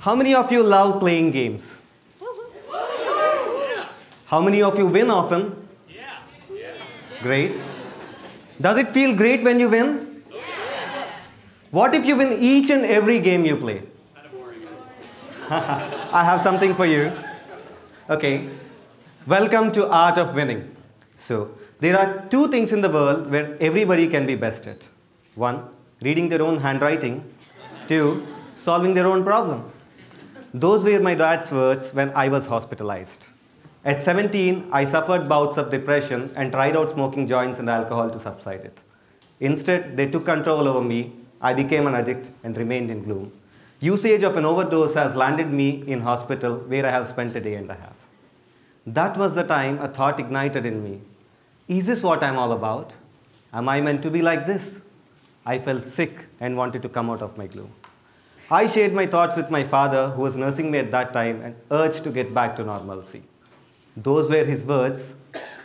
How many of you love playing games? How many of you win often? Great. Does it feel great when you win? What if you win each and every game you play? I have something for you. Okay. Welcome to Art of Winning. So, there are two things in the world where everybody can be best at. One, reading their own handwriting. Two, solving their own problem. Those were my dad's words when I was hospitalized. At 17, I suffered bouts of depression and tried out smoking joints and alcohol to subside it. Instead, they took control over me. I became an addict and remained in gloom. Usage of an overdose has landed me in hospital where I have spent a day and a half. That was the time a thought ignited in me. Is this what I'm all about? Am I meant to be like this? I felt sick and wanted to come out of my gloom. I shared my thoughts with my father, who was nursing me at that time, and urged to get back to normalcy. Those were his words,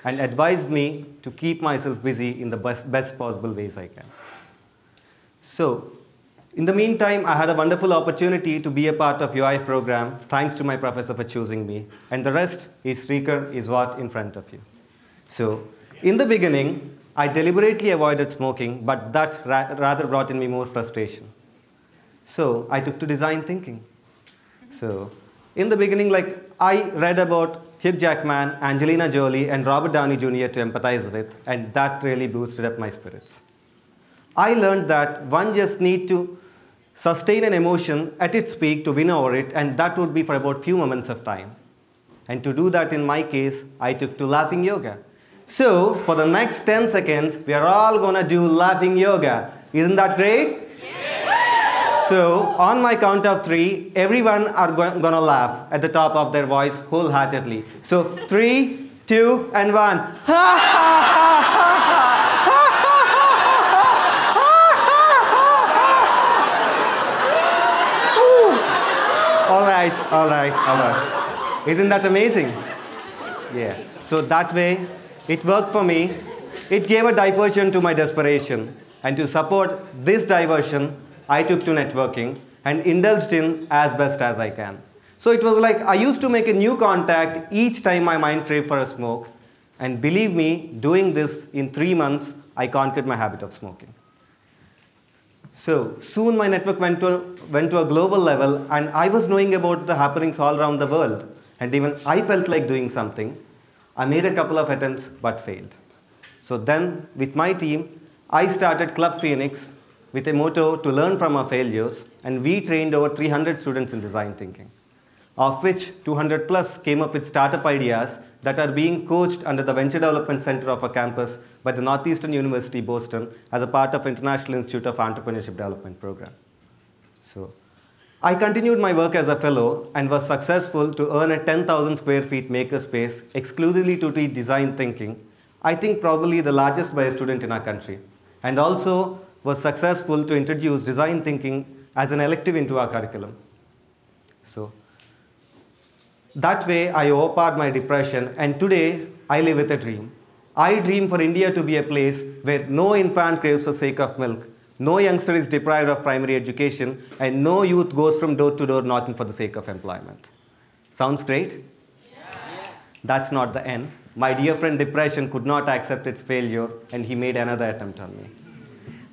and advised me to keep myself busy in the best possible ways I can. So, in the meantime, I had a wonderful opportunity to be a part of UIF program, thanks to my professor for choosing me. And the rest is Srikar is what in front of you. So, in the beginning, I deliberately avoided smoking, but that rather brought in me more frustration. So, I took to design thinking. So, in the beginning, I read about Hugh Jackman, Angelina Jolie, and Robert Downey Jr. to empathize with, and that really boosted up my spirits. I learned that one just needs to sustain an emotion at its peak to win over it, and that would be for about few moments of time. And to do that in my case, I took to laughing yoga. So, for the next 10 seconds, we are all gonna do laughing yoga. Isn't that great? Yeah. So, on my count of 3, everyone are gonna laugh at the top of their voice wholeheartedly. So, 3, 2, and 1. All right. Isn't that amazing? Yeah. So that way, it worked for me. It gave a diversion to my desperation. And to support this diversion, I took to networking and indulged in as best as I can. So it was like I used to make a new contact each time my mind craved for a smoke. And believe me, doing this in 3 months, I conquered my habit of smoking. So soon my network went to a global level, and I was knowing about the happenings all around the world. And even I felt like doing something. I made a couple of attempts but failed. So then with my team, I started Club Phoenix with a motto to learn from our failures, and we trained over 300 students in design thinking, of which 200 plus came up with startup ideas that are being coached under the Venture Development Center of our campus by the Northeastern University, Boston, as a part of International Institute of Entrepreneurship Development program. So, I continued my work as a fellow and was successful to earn a 10,000 square feet makerspace exclusively to teach design thinking, I think probably the largest by a student in our country, and also was successful to introduce design thinking as an elective into our curriculum. So, that way, I overpowered my depression, and today, I live with a dream. I dream for India to be a place where no infant craves for the sake of milk, no youngster is deprived of primary education, and no youth goes from door to door knocking for the sake of employment. Sounds great? Yes. That's not the end. My dear friend depression could not accept its failure, and he made another attempt on me.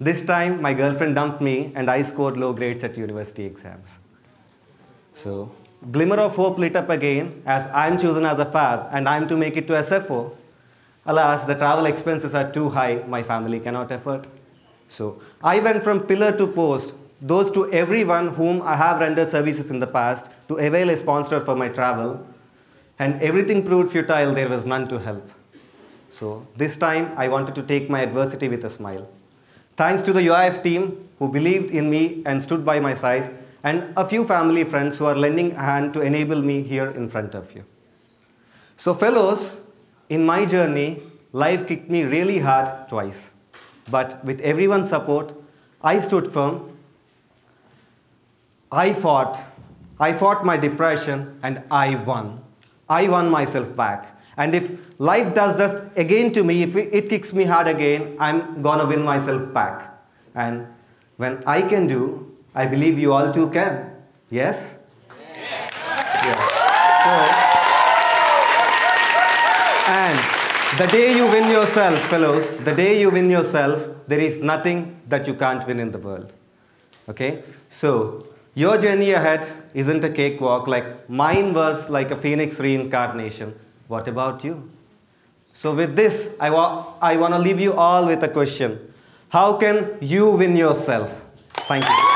This time, my girlfriend dumped me, and I scored low grades at university exams. So, glimmer of hope lit up again as I am chosen as a fab and I am to make it to SFO. Alas, the travel expenses are too high, my family cannot afford. So, I went from pillar to post, those to everyone whom I have rendered services in the past to avail a sponsor for my travel, and everything proved futile, there was none to help. So, this time I wanted to take my adversity with a smile. Thanks to the UIF team who believed in me and stood by my side, and a few family friends who are lending a hand to enable me here in front of you. So fellows, in my journey, life kicked me really hard twice. But with everyone's support, I stood firm. I fought my depression, and I won. I won myself back. And if life does this again to me, if it kicks me hard again, I'm gonna win myself back. And when I can do, I believe you all too can. Yes? And the day you win yourself, fellows, the day you win yourself, there is nothing that you can't win in the world. Okay? So, your journey ahead isn't a cakewalk, like mine was like a phoenix reincarnation. What about you? So with this, I want to leave you all with a question. How can you win yourself? Thank you.